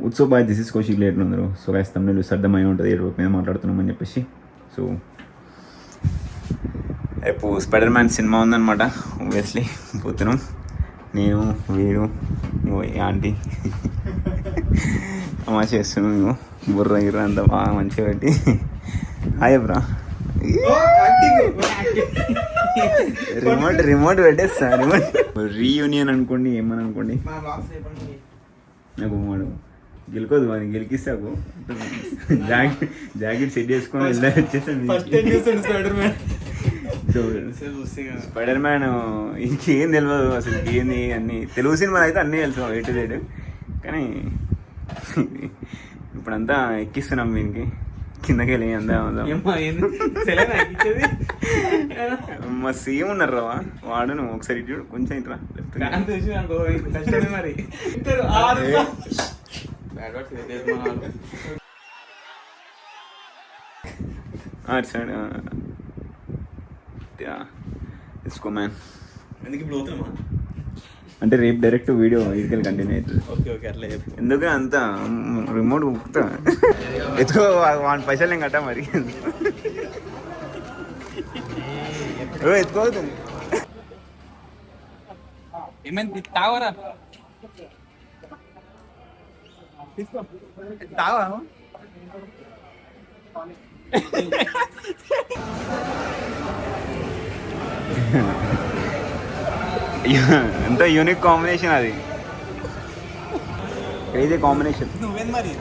Utsav bye this is Kaushik లేట్ అందరూ. So guys తమిళ అర్థమై ఉంటుంది ఏ మీద మాట్లాడుతున్నామని చెప్పేసి. సో రేపు స్పైడర్ మ్యాన్ సినిమా ఉందన్నమాట. ఆబ్వియస్లీ పోతున్నాం నేను వీడు ఆంటీ అమ్మా చేస్తున్నాం. మేము బుర్ర గిర్ర అంతా బాగా మంచిగా పెట్టి హాయ్ బ్రా రిమోట్ పెట్టేస్తా. రిమోట్ రీయూనియన్ అనుకోండి ఏమని అనుకోండి. నాకు వాడు గెలుకోదు వాడిని గెలికిస్తాకు జాకెట్ సెట్ చేసుకొని వెళ్ళి వచ్చేసాను. స్పైడర్ మ్యాన్ ఇంకేం తెలియదు అసలు ఏంది. అన్ని తెలుగు సినిమాలు అయితే అన్నీ తెలుసు ఏ టు జెడ్. కానీ ఇప్పుడంతా ఎక్కిస్తున్నాం వీనికి కిందకి వెళ్ళి అంతా మా సీఎం ఉన్నారు రావా వాడు. నువ్వు ఒకసారి ఇటు కొంచెం ఇట్లా సైడ్ తీసుకో మ్యాన్. ఎందుకు ఇప్పుడు అవుతామా అంటే రేపు డైరెక్ట్ వీడియో ఇదికెళ్ళి కంటిన్యూ అవుతుంది. ఓకే ఓకే అట్లా ఎందుకు అంత రిమోట్ ఉక్కుతా ఎత్తుకో వాడి పైసలు నేను కట్టా మరి ఎత్తుకోదు. ఏమైంది తావరా తీసుకో తావా ఎంత యూనిక్ కాంబినేషన్ అది. Crazy combination. నువ్వేం మరి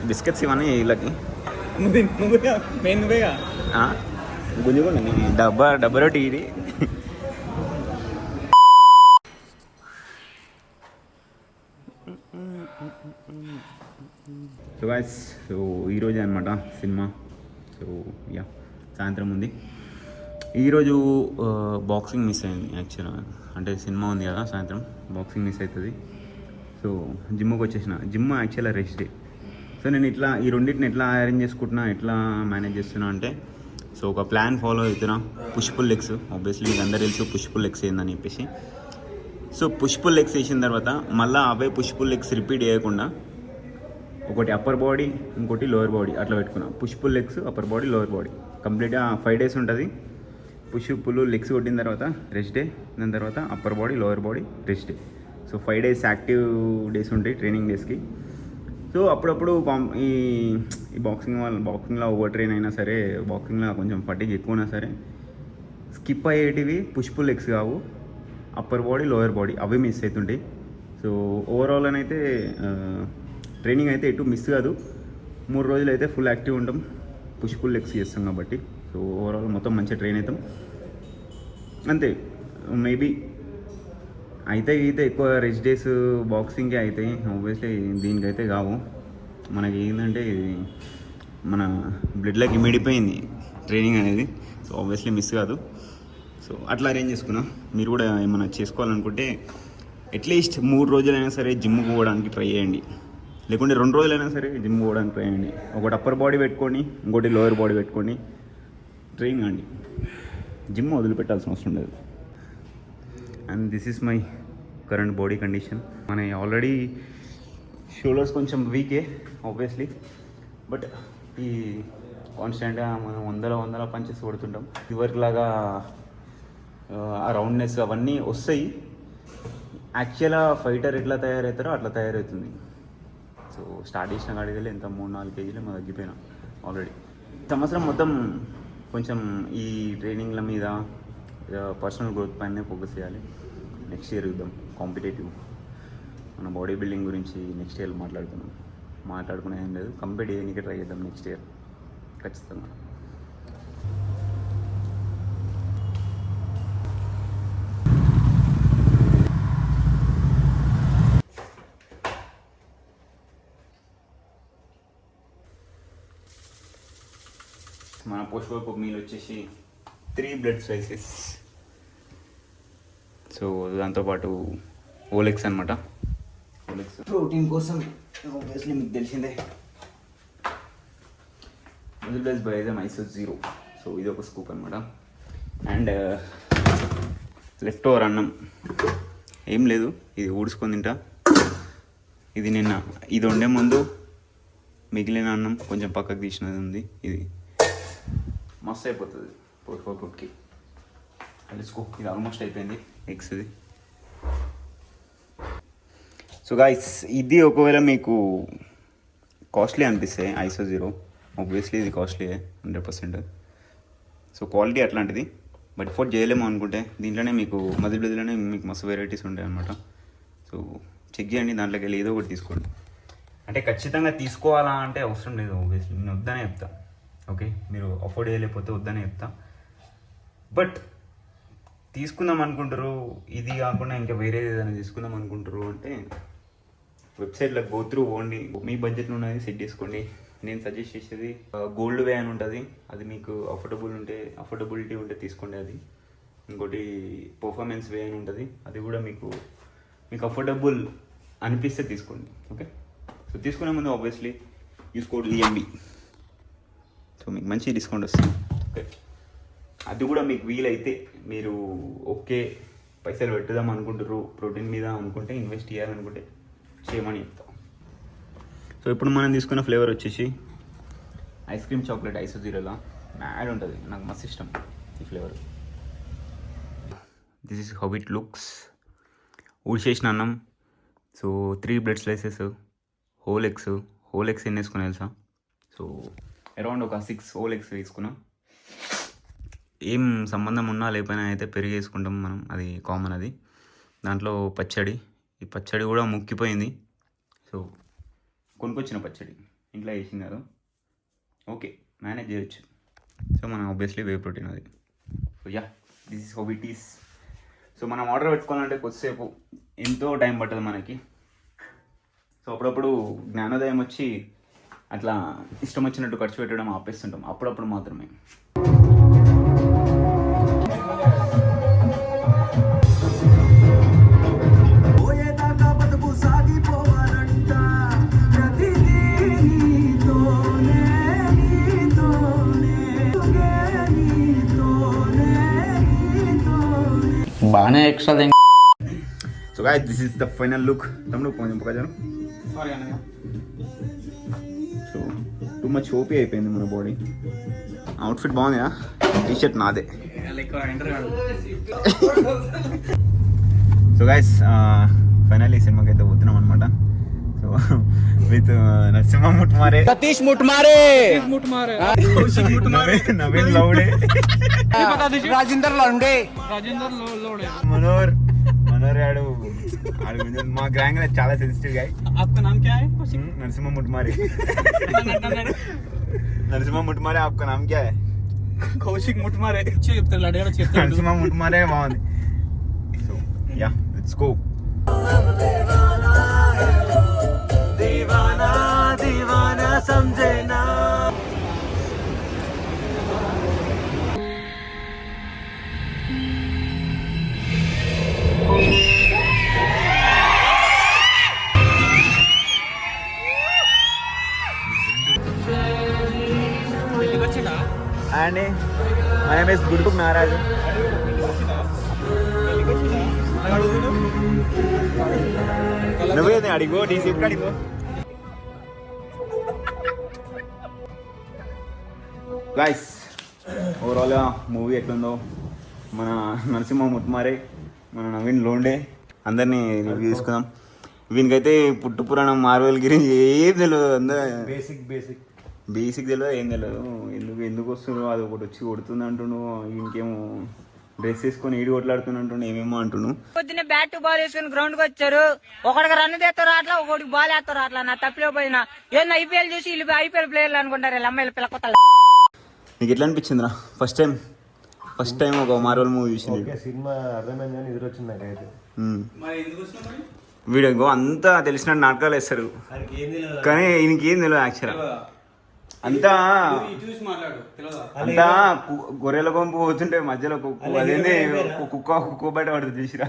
బిస్కెట్స్ ఇవన్నీ వీళ్ళకి నువ్వేగా గుంజుకోండి. డబ్బా రొట్టి ఇది. సో గాయ్స్ సో ఈరోజే అనమాట సినిమా. సో యా సాయంత్రం ఉంది. ఈరోజు బాక్సింగ్ మిస్ అయింది యాక్చువల్గా. అంటే సినిమా ఉంది కదా సాయంత్రం, బాక్సింగ్ మిస్ అవుతుంది. సో జిమ్కి వచ్చేసిన. జిమ్ యాక్చువల్గా రెస్ట్ డే. సో నేను ఇట్లా ఈ రెండింటిని ఎట్లా అరేంజ్ చేసుకుంటున్నా, ఎట్లా మేనేజ్ చేస్తున్నా అంటే, సో ఒక ప్లాన్ ఫాలో అవుతున్నా. పుష్ పుల్ లెగ్స్ ఆబ్వియస్లీ మీకు అందరూ తెలుసు పుష్ పుల్ లెగ్స్ ఏందని చెప్పేసి. సో పుష్ పుల్ లెగ్స్ వేసిన తర్వాత మళ్ళీ అవే పుష్ పుల్ లెగ్స్ రిపీట్ చేయకుండా ఒకటి అప్పర్ బాడీ ఇంకోటి లోవర్ బాడీ అట్లా పెట్టుకున్నా. Push pull legs upper body lower body కంప్లీట్గా 5 days ఉంటుంది. పుష్ పుల్ లెగ్స్ కొట్టిన తర్వాత రెస్ట్ డే, దాని తర్వాత upper body lower body rest day. So 5 days active days ఉంటాయి ట్రైనింగ్ డేస్కి. సో అప్పుడప్పుడు ఈ బాక్సింగ్లో ఓవర్ ట్రైన్ అయినా సరే, బాక్సింగ్లో కొంచెం ఫటిగ్ ఎక్కువ ఉన్నా సరే స్కిప్ అయ్యేటివి పుష్ పుల్ లెగ్స్ కావు, అప్పర్ బాడీ లోవర్ బాడీ అవి మిస్ అవుతుంటాయి. సో ఓవరాల్ అని అయితే ట్రైనింగ్ అయితే ఎటు మిస్ కాదు. 3 రోజులు అయితే ఫుల్ యాక్టివ్ ఉంటాం, పుష్ పుల్ లెగ్స్ చేస్తాం కాబట్టి. సో ఓవరాల్ మొత్తం మంచిగా ట్రైన్ అవుతాం అంతే. మేబీ అయితే ఎక్కువ రెస్ట్ డేస్ బాక్సింగ్కే అవుతాయి ఆబ్వియస్లీ, దీనికైతే కావు. మనకి ఏంటంటే ఇది మన బ్లడ్లోకి ఇమిడిపోయింది ట్రైనింగ్ అనేది. సో ఆబ్వియస్లీ మిస్ కాదు. సో అట్లా అరేంజ్ చేసుకున్నా. మీరు కూడా ఏమైనా చేసుకోవాలనుకుంటే అట్లీస్ట్ 3 రోజులైనా సరే జిమ్కి పోవడానికి ట్రై చేయండి. లేకుంటే 2 రోజులైనా సరే జిమ్ పోవడానికి ట్రై చేయండి. ఒకటి అప్పర్ బాడీ పెట్టుకొని ఇంకోటి లోవర్ బాడీ పెట్టుకొని ట్రైన్ కాండి. జిమ్ వదిలిపెట్టాల్సిన అవసరం లేదు. And this is my current body condition. మన ఆల్రెడీ షోల్డర్స్ కొంచెం వీకే ఆబ్వియస్లీ, బట్ ఈ కాన్స్టెంట్గా మనం 100 పంచెస్ కొడుతుంటాం. ఇవరికి లాగా ఆ రౌండ్నెస్ అవన్నీ వస్తాయి. యాక్చువల్గా ఫైటర్ ఎట్లా తయారవుతారో అట్లా తయారవుతుంది. సో స్టార్ట్ చేసిన కాడికి వెళ్ళి ఎంత 3-4 kgs మా తగ్గిపోయినా ఆల్రెడీ. సంవత్సరం మొత్తం కొంచెం ఈ ట్రైనింగ్ల మీద పర్సనల్ గ్రోత్ పైనే ఫోకస్ చేయాలి. నెక్స్ట్ ఇయర్ చూద్దాం. కాంపిటేటివ్ మన బాడీ బిల్డింగ్ గురించి నెక్స్ట్ ఇయర్ మాట్లాడుకునే ఏం లేదు. కంప్లీట్ చేయడానికి ట్రై చేద్దాం నెక్స్ట్ ఇయర్ ఖచ్చితంగా. మన పోస్ట్ వర్కౌట్ మీల్ వచ్చేసి 3 బ్లడ్ స్లైసెస్. సో దాంతోపాటు ఓలెక్స్ అనమాట. ఓలెక్స్ ప్రోటీన్ కోసం ఆబ్వియస్లీ మీకు తెలిసిందే. Muscle by Mysore 0. సో ఇది ఒక స్కూప్ అనమాట. అండ్ లెఫ్ట్ ఓవర్ అన్నం ఏం లేదు, ఇది ఊడ్చుకొని తింటా. ఇది నిన్న ఇది వండే ముందు మిగిలిన అన్నం కొంచెం పక్కకు తీసినది ఉంది. ఇది మస్తు అయిపోతుంది పొట్టుకి. తెలుసుకో, ఇది ఆల్మోస్ట్ అయిపోయింది ఎగ్స్ ఇది. సో గాయ్స్, ఇది ఒకవేళ మీకు కాస్ట్లీ అనిపిస్తే ఐసో జీరో, ఆబ్వియస్లీ ఇది కాస్ట్లీ 100%. సో క్వాలిటీ అట్లాంటిది, బట్ ఎఫోర్డ్ చేయలేము అనుకుంటే దీంట్లోనే మీకు మధ్యలోనే మీకు మస్తు వెరైటీస్ ఉంటాయి అనమాట. సో చెక్ చేయండి, దాంట్లోకి వెళ్ళి ఏదో ఒకటి తీసుకోండి. అంటే ఖచ్చితంగా తీసుకోవాలా అంటే అవసరం లేదు, ఆబ్వియస్లీ నేను వద్దనే చెప్తా. ఓకే, మీరు అఫోర్డ్ చేయలేకపోతే వద్దనే చెప్తా. బట్ తీసుకుందాం అనుకుంటారు, ఇది కాకుండా ఇంకా వేరే ఏదైనా తీసుకుందాం అనుకుంటారు అంటే వెబ్సైట్లోకి గో త్రూ ఓన్లీ మీ బడ్జెట్లో ఉన్నది సెట్ చేసుకోండి. నేను సజెస్ట్ చేసేది గోల్డ్ వే అని ఉంటుంది, అది మీకు అఫోర్డబిలిటీ ఉంటే తీసుకోండి. అది ఇంకోటి పర్ఫార్మెన్స్ వే అని ఉంటుంది, అది కూడా మీకు అఫోర్డబుల్ అనిపిస్తే తీసుకోండి. ఓకే, సో తీసుకునే ముందు obviously use code EMB, so మీకు మంచి డిస్కౌంట్ వస్తుంది. ఓకే, అది కూడా మీకు వీలైతే మీరు ఓకే పైసలు పెట్టుదాం అనుకుంటారు ప్రోటీన్ మీద అనుకుంటే, ఇన్వెస్ట్ చేయాలనుకుంటే చేయమని చెప్తాం. సో ఇప్పుడు మనం తీసుకున్న ఫ్లేవర్ వచ్చేసి ఐస్ క్రీమ్ చాక్లెట్ ఐసో జీరోలా మ్యాడ్ ఉంటుంది, నాకు మస్తు ఇష్టం ఈ flavour. This is how it looks. ఊడ్చేసిన అన్నం, so 3 bread slices, whole eggs ఎన్ని వేసుకున్నా తెలుసా? సో అరౌండ్ ఒక 6 హోల్ ఎగ్స్ వేసుకున్నా. ఏం సంబంధం ఉన్నా లేకపోయినా అయితే పెరుగు వేసుకుంటాం మనం, అది కామన్. అది దాంట్లో పచ్చడి, ఈ పచ్చడి కూడా ముక్కిపోయింది. సో కొనుక్కొచ్చిన పచ్చడి ఇంట్లో వేసింది కదా, ఓకే మేనేజ్ చేయొచ్చు. సో మనం ఆబ్వియస్లీ వే ప్రోటీన్ అది. So yeah, this is how it is. So మనం ఆర్డర్ పెట్టుకోవాలంటే కొద్దిసేపు ఎంతో టైం పడుతుంది మనకి. సో అప్పుడప్పుడు జ్ఞానోదయం వచ్చి అట్లా ఇష్టం వచ్చినట్టు ఖర్చు పెట్టడం ఆపేస్తుంటాం, అప్పుడప్పుడు మాత్రమే. బాగానే extra. So guys, this is the final look. తమ్ముడు కొంచెం పక్కన. సో టూ మచ్ ఓపీ అయిపోయింది మన బాడీ. అవుట్ఫిట్ బాగుంది, టీ షర్ట్ నాదే. సో గాయ్స్, ఫైనల్లీ సినిమాకి అయితే పోతున్నాం అనమాట. సో విత్ నరసింహ ముట్మారే, సతీష్ ముట్మారే, నవీన్ లౌడే, రాజేందర్ లౌడే, మనోర్ ఆడు కొంచెం మా గ్యాంగ్ చాలా సెన్సిటివ్ గా. నరసింహ ముట్మారే, నరసింహ ముట్మారే ఆప్కా నామ్ క్యా హై? కౌశిక్ ముట్మారే చెప్తాడు, నరసింహ ముట్మారే బాగుంది. So yeah, let's go. दीवाना दीवाना समझे ना. అండి my name is గుడ్డుకు Naraju. నువ్వేది అడిగో, డీసీప్ అడిగో. Guys, ఓవరాల్గా మూవీ ఎట్లుందో, మన నరసింహ ముట్మారే, మన నవీన్ లోండే అందరినీ రివ్యూ తీసుకుందాం. వీనికైతే పుట్టు పురాణం మార్వెల్ గురించి ఏం తెలియదు, అందరూ బేసిక్ తెలియదు, ఏం తెలియదు. ఎందుకు వస్తుందో అది ఒకటి వచ్చి కొడుతుంది అంటుండు, ఇంకేమో డ్రెస్ వేసుకొని ఈడు కొట్లాడుతున్నట్టు ఏమేమో అంటున్నాను. పొద్దున్న బ్యాట్ బాల్ వేసుకుని గ్రౌండ్ కి వచ్చారు, ఒకడికి రన్ తెస్తారు అట్లా, ఒకటికి బాల్ వేస్తారు అట్లా. నా తప్పిలో పోయినా ఏందో ఐపీఎల్ చూసి వీళ్ళు ఐపీఎల్ ప్లేయర్లు అనుకుంటారు, వీళ్ళు అమ్మాయిలు పిల్ల కొత్త. నీకు ఎట్లా అనిపించిందిరా ఫస్ట్ టైం ఒక మార్వెల్ మూవీ చూసింది? సినిమా అర్థమైంది కానీ ఎదురు వచ్చింది నాకైతే. వీడియో అంతా తెలిసినట్టు నాటకాలు వేస్తారు, కానీ ఈయనకి ఏం తెలియదు యాక్చువల్. అంతా గొర్రెల కొంపు పోతుంటే మధ్యలో అదేంది కుక్క బయట పడుతుంది చూసిరా.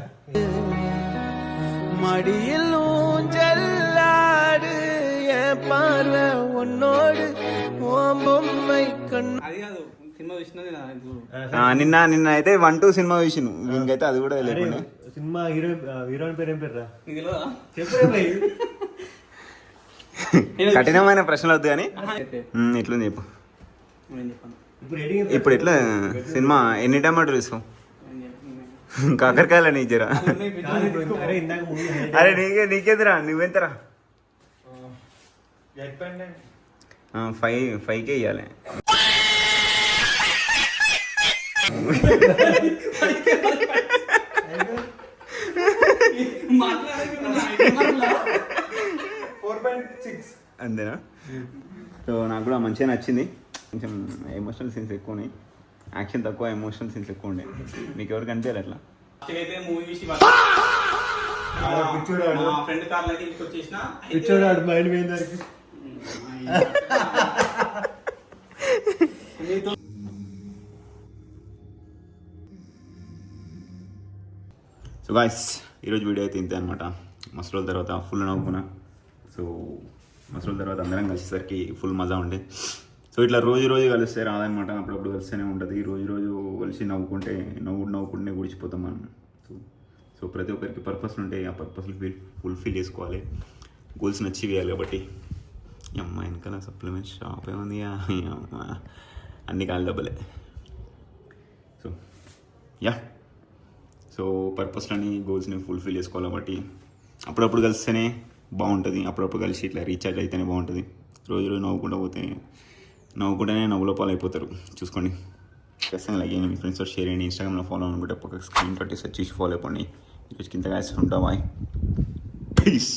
నిన్న అయితే 1-2 సినిమా చూసిను, ఇంకైతే అది కూడా లేకుండా సినిమా హీరోయిన్ పేరు ఏం పేరు రా? నీకు తెలియదా? చెప్పురే భయ్. కఠినమైన ప్రశ్నలు వద్దు కానీ ఎట్లుంది చెప్పు. నేను చెప్పాను. ఇప్పుడు రేటింగ్ ఇప్పుడు ఎట్లా సినిమా ఎన్ని టమాటోలు వేసుకో నేను చెప్పను. కాకరకాయలు నీ జరా. అరే ఇందాక మూవీ అరే నీకేదిరా నువ్వెంతరా 5K ఇవ్వాలి. అంతేనా? సో నాకు కూడా మంచిగా నచ్చింది. కొంచెం ఎమోషనల్ సీన్స్ ఎక్కువ ఉన్నాయి, యాక్షన్ తక్కువ, ఎమోషనల్ సీన్స్ ఎక్కువ ఉండే. మీకు ఎవరికి అనిపించాలి అట్లా? అయితే మూవీ చూసి పిచ్చోడాడు. మా ఫ్రెండ్ కార్లో అయితే ఇంటికి వచ్చేసిన పిచ్చోడాడు మైండ్ పోయిన దానికి. సో గాయ్స్ ఈరోజు వీడియో అయితే ఇంతే అనమాట. మస్తు రోజుల తర్వాత ఫుల్ నవ్వుకున్నా. సో మస్తు రోజుల తర్వాత అందరం కలిసేసరికి ఫుల్ మజా ఉండే. సో ఇట్లా రోజు కలిస్తే రాదనమాట, అప్పుడప్పుడు కలిస్తేనే ఉంటుంది. రోజు కలిసి నవ్వుకుంటే నవ్వుకుంటే గుడిచిపోతాం మనం. సో ప్రతి ఒక్కరికి పర్పస్ ఉంటే ఆ పర్పస్ ఫుల్ఫిల్ చేసుకోవాలి, గోల్స్ నచ్చి వేయాలి. కాబట్టి అమ్మ వెనకాల సప్లిమెంట్ షాప్ ఏముంది, అమ్మ అన్ని కాళ్ళ డబ్బలే. సో యా, సో పర్పస్లని గోల్స్ని ఫుల్ఫిల్ చేసుకోవాలి. కాబట్టి అప్పుడప్పుడు కలిస్తేనే బాగుంటుంది, అప్పుడప్పుడు కలిసి ఇట్లా రీఛార్జ్ అయితేనే బాగుంటుంది. రోజు నవ్వుకుంటేనే నవ్వులో పాలు అయిపోతారు. చూసుకోండి. ఖచ్చితంగా లైక్ చేయండి, మీ ఫ్రెండ్స్తో షేర్ చేయండి. ఇన్స్టాగ్రామ్లో ఫాలో అనుకుంటే పక్క స్క్రీన్ పట్టి సెర్చ్ చేసి ఫాలో అయిపోండి. ఈరోజుకి ఇంతగా ఉంటా. Bye, piece.